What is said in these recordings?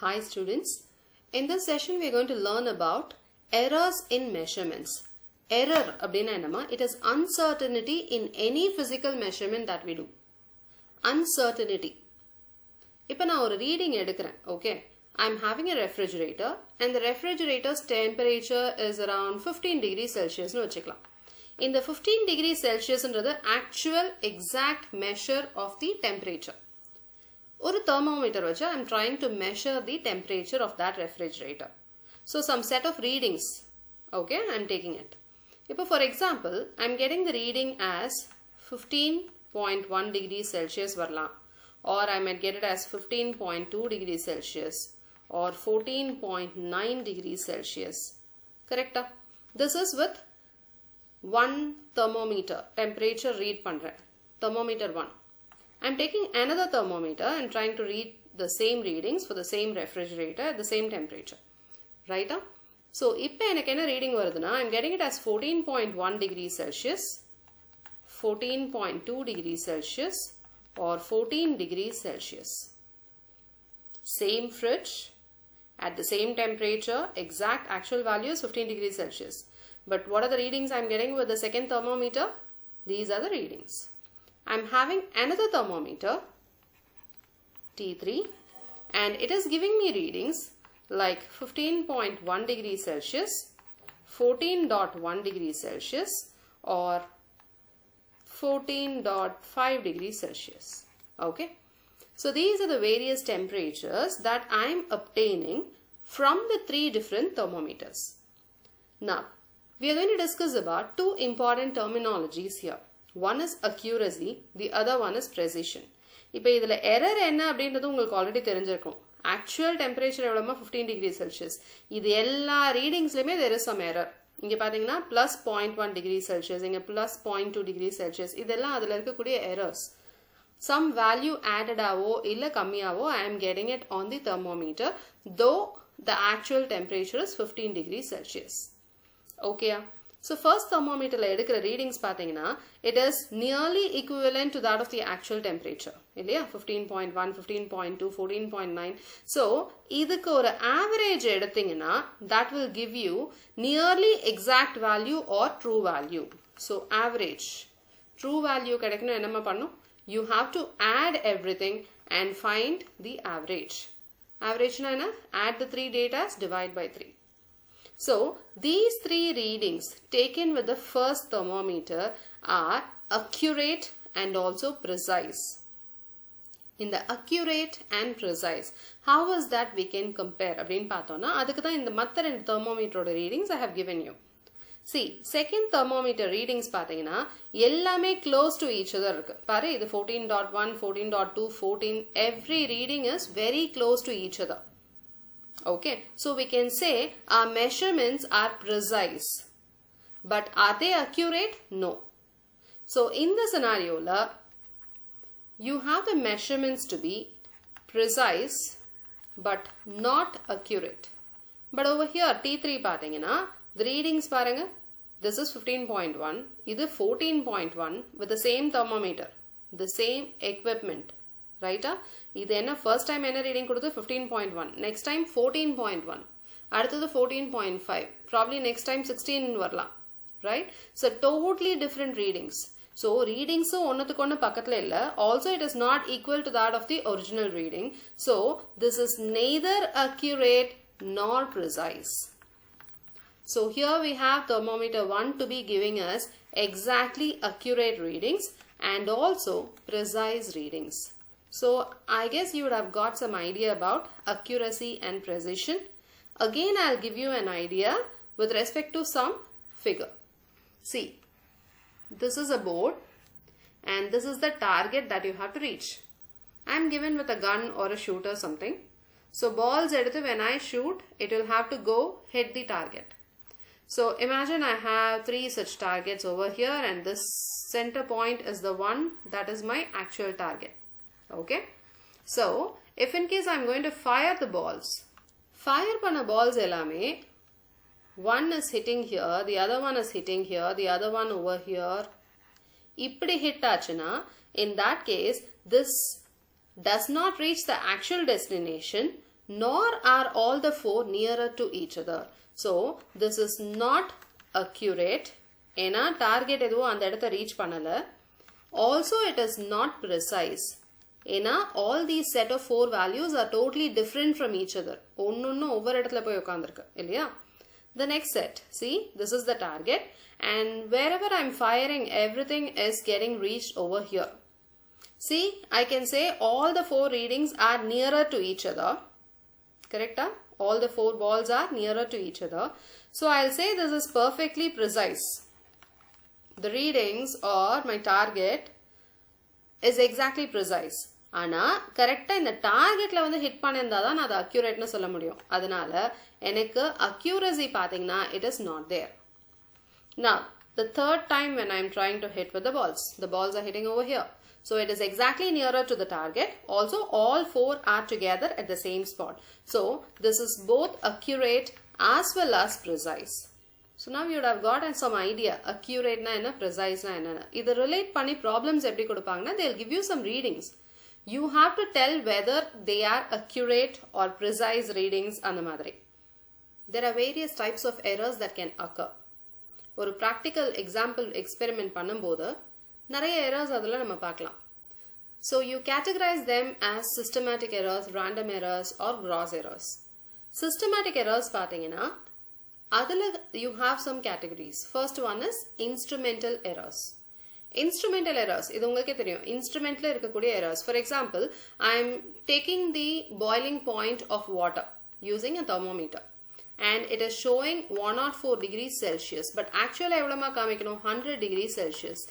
Hi students, in this session we are going to learn about errors in measurements. Error அப்படினா என்னமா? It is uncertainty in any physical measurement that we do. Uncertainty. இப்போ நான் ஒரு reading எடுக்கிறேன், okay? I am having a refrigerator and the refrigerator's temperature is around 15 degrees Celsius னு வச்சுக்கலாம். இந்த 15 degrees Celsius ன்றது actual exact measure of the temperature. ஒரு thermometer வச்சு I am trying to measure the temperature of that refrigerator. So some set of readings, okay, I am taking it. இப்போ for example, I am getting the reading as 15.1 degrees Celsius வரலாம், or I might get it as 15.2 degrees Celsius or 14.9 degrees Celsius. Correct? This is with one thermometer, temperature read பண்றேன், thermometer 1. I am taking another thermometer and trying to read the same readings for the same refrigerator at the same temperature. Right? So, இப்போ எனக்கு என்ன reading வருதுனா, I am getting it as 14.1 degrees Celsius, 14.2 degrees Celsius or 14 degrees Celsius. Same fridge at the same temperature, exact actual value is 15 degrees Celsius. But what are the readings I am getting with the second thermometer? These are the readings. I am having another thermometer, T3, and it is giving me readings like 15.1 degrees Celsius, 14.1 degrees Celsius or 14.5 degrees Celsius. Okay. So these are the various temperatures that I am obtaining from the three different thermometers. Now, we are going to discuss about two important terminologies here. One is accuracy, the other one is precision. இப்போ இதில் error என்ன அப்படின்றது உங்களுக்கு already தெரிஞ்சிருக்கும். Actual temperature எவ்வளோமா 15 degrees Celsius. இது எல்லா ரீடிங்ஸ்லையுமே there is some error. இங்கே பார்த்தீங்கன்னா plus 0.1 degrees Celsius, இங்கே plus 0.2 degrees Celsius. இதெல்லாம் அதில் இருக்கக்கூடிய errors. Some value added ஆவோ இல்லை கம்மியாவோ I am getting it on the thermometer, though the actual temperature is 15 degrees Celsius. Okay. So first thermometer la edukra readings pathina, it is nearly equivalent to that of the actual temperature. Illaya 15.1, 15.2, 14.9. So idukku or average eduthingna, that will give you nearly exact value or true value. So average, true value kedakna enna pannu? You have to add everything and find the average. Average na enna? Add the three datas, divide by 3. So, these three readings taken with the first thermometer are accurate and also precise. In the accurate and precise, how is that we can compare? Abdin pathona, adukku dhaan indha matta rendu thermometer readings I have given you. See, second thermometer readings pathina, ellame close to each other irukku. Paru, idu 14.1, 14.2, 14, every reading is very close to each other. Okay, so we can say our measurements are precise, but are they accurate? No. So in the scenario, you have the measurements to be precise, but not accurate. But over here, T3 pathina, the readings paranga, this is 15.1, this is 14.1 with the same thermometer, the same equipment. Right? இது என்ன first time என்ன reading கொடுத்து 15.1, next time 14.1, அடுத்தது 14.5, probably next time 16 வரலாம். Right? So totally different readings. So readings ஒன்னுத்துக்கு ஒன்னு பக்கத்துல இல்ல. Also it is not equal to that of the original reading. So this is neither accurate nor precise. So here we have thermometer 1 to be giving us exactly accurate readings and also precise readings. So, I guess you would have got some idea about accuracy and precision. Again, I'll give you an idea with respect to some figure. See, this is a board and this is the target that you have to reach. I am given with a gun or a shooter or something. So, balls eduthu when I shoot, it will have to go hit the target. So, imagine I have 3 such targets over here and this center point is the one that is my actual target. Okay, so if in case I am going to fire the balls, fire panna balls ellame, one is hitting here, the other one is hitting here, the other one over here, ippadi hit aachuna, in that case this does not reach the actual destination nor are all the 4 nearer to each other. So this is not accurate. ஏன்னா target எதுவும் அந்த இடத்தை reach பண்ணல. Also it is not precise. ஏன்னா all these set of 4 values are totally different from each other. ஒன்னொன்னு ஒவ்வொரு இடத்துல போய் உட்கார்ந்திருக்கு இல்லையா? The next set, see, this is the target, and wherever I'm firing, everything is getting reached over here. See, I can say all the 4 readings are nearer to each other. Correct? All the 4 balls are nearer to each other. So I'll say this is perfectly precise. The readings or my target is exactly precise. ஆனா கரெக்டா இந்த டார்கெட்ல வந்து hit பண்ணியிருந்தாதான் நான் அது அக்யூரேட்னு சொல்ல முடியும். அதனால எனக்கு accuracy பாத்தீங்கன்னா it is not there. Now the third time when I am trying to hit with the balls are hitting over here. So it is exactly nearer to the target. Also all 4 are together at the same spot. So this is both accurate as well as precise. So now you would have gotten some idea. Accurate na enna, precise na enna. Idu relate panni problems eppadi kodupanga, they'll give you some readings. You have to tell whether they are accurate or precise readings and the madri. There are various types of errors that can occur. ஒரு practical example experiment பண்ணும்போது நிறைய errors அதில் நம்ம பார்க்கலாம். So you categorize them as systematic errors, random errors or gross errors. Systematic errors பார்த்தீங்கன்னா அதில் you have some categories. First one is instrumental errors. Instrumental errors, இது உங்களுக்கே தெரியும். Instrumentல இருக்கக்கூடிய errors. For example, I am taking the boiling point of water using a thermometer. And it is showing 104 degrees Celsius. But actually, எவ்வளமா காமிக்கணும் 100 degrees Celsius.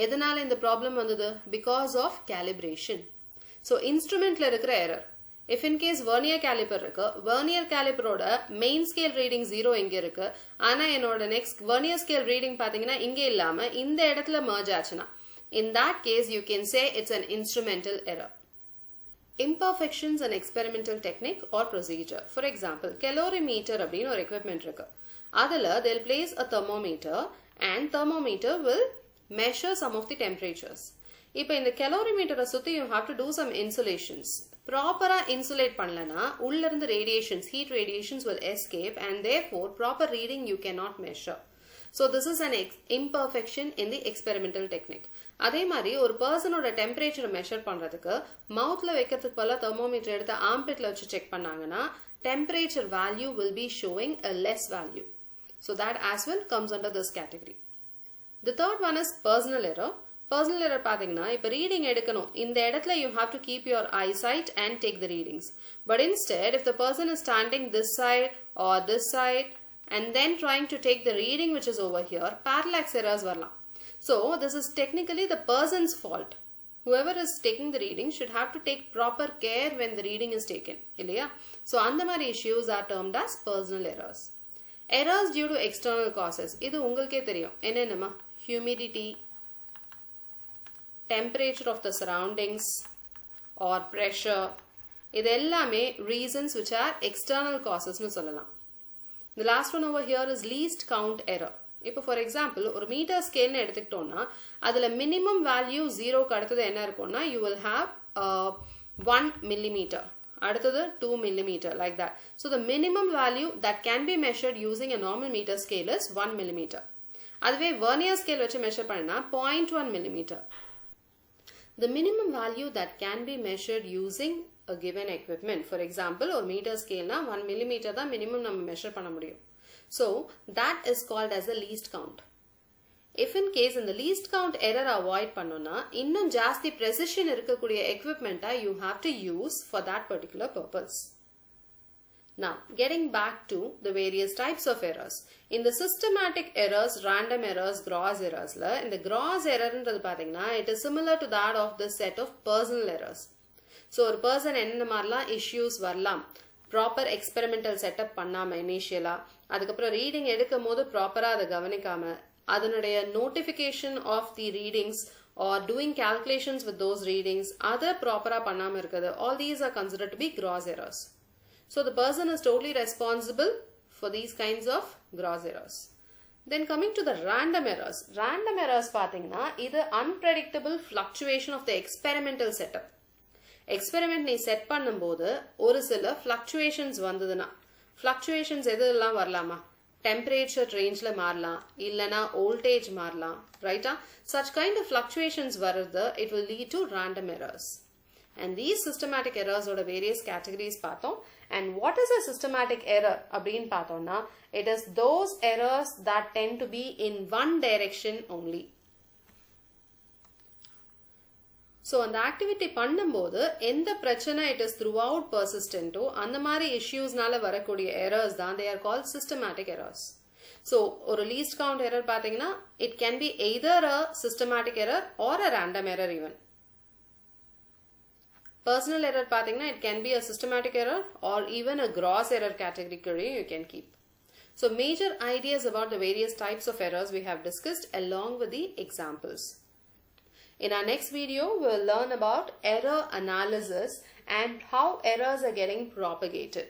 எதனால இந்த problem வந்தது? Because of calibration. So, instrumentல இருக்கிற error. If in case vernier caliper இருக்கு, vernier caliper-ஓட main scale reading 0 இங்க இருக்கு. ஆனா என்னோட next vernier scale reading பாத்தீங்கன்னா இங்க இல்லாம இந்த இடத்துல merge ஆச்சுனா. In that case, you can say it's an instrumental error. Imperfections in experimental technique or procedure. For example, calorimeter அப்படினு ஒரு equipment இருக்கு. அதுல they'll place a thermometer and thermometer will measure some of the temperatures. இப்போ இந்த calorimeter சுத்தி you have to do some insulations. Proper insulate பண்ணலனா உள்ள இருந்து radiations, heat radiations will escape and therefore proper reading you cannot measure. So this is an imperfection in the experimental technique. அதே மாதிரி ஒரு பர்சனோட temperature measure பண்றதுக்கு மவுத்ல வைக்கிறதுக்கு பதிலா thermometer எடுத்து ஆம்பிட்ல வச்சு செக் பண்ணாங்கன்னா temperature value will be showing a less value. So that as well comes under this category. The third one is personal error. Personal error பாத்தீங்கன்னா இப்ப ரீடிங் எடுக்கணும் இந்த இடத்துல you have to keep your eyesight and take the readings. But instead if the person is standing this side or this side and then trying to take the reading which is over here, parallax errors வரலாம். So this is technically the person's fault. Whoever is taking the reading should have to take proper care when the reading is taken. இல்லையா? So அந்த மாதிரி issues are termed as personal errors. Errors due to external causes. இது உங்களுக்கே தெரியும். என்னென்னமா? Humidity, temperature of the surroundings or pressure. இது எல்லாமே reasons which are external causes னு சொல்லலாம். The last one over here is least count error. இப்போ for example ஒரு meter scale னு எடுத்துக்கிட்டோம்னா அதுல minimum value 0 க்கு அடுத்தது என்ன இருக்கும்னா you will have 1 millimeter. அடுத்தது 2 millimeter like that. So the minimum value that can be measured using a normal meter scale is 1 millimeter. அதுவே vernier scale வச்சு measure பண்ணா 0.1 millimeter. The minimum value that can be measured using a given equipment. For example, ஒரு meter scale na 1 millimeter தான் minimum நம்ம measure பண்ண முடியும். So that is called as the least count. If in case in the least count error avoid பண்ணோம்னா இன்னும் ஜாஸ்தி precision இருக்கக்கூடிய equipment you have to use for that particular purpose. Now, getting back to the various types of errors. In the systematic errors, random errors, gross errors, in the gross error, it is similar to that of the set of personal errors. So, a person enna marla issues varlam. Proper experimental setup pannama initially. Adukapra reading edukkumbodhu proper ah adha gavanikama. Adanudaiya notification of the readings or doing calculations with those readings, other proper ah pannama irukadhu. All these are considered to be gross errors. So the person is totally responsible for these kinds of gross errors. Then coming to the random errors. Random errors பாத்தீங்கன்னா இது unpredictable fluctuation of the experimental setup. Experiment நீ set பண்ணும்போது ஒரு சில fluctuations வந்ததுன்னா, fluctuations எதெல்லாம் வரலாமா? Temperature ரேஞ்சில் மாறலாம், இல்லைனா வோல்டேஜ் மாறலாம், ரைட்டா? Such kind of fluctuations வருது, it will lead to random errors. And these systematic errors ஓட various categories பார்த்தோம். And what is a systematic error அப்படின்னு பார்த்தோம்னா, it is those errors that tend to be in one direction only. So அந்த activity பண்ணும்போது எந்த பிரச்சனை it is throughout persistent அந்த மாதிரி issuesனால வரக்கூடிய errors தான் they are called systematic errors. So ஒரு least count error பார்த்தீங்கன்னா it can be either a systematic error or a random error even. Personal error பார்த்தீங்கன்னா it can be a systematic error or even a gross error category you can keep. So major ideas about the various types of errors we have discussed along with the examples. In our next video, we will learn about error analysis and how errors are getting propagated.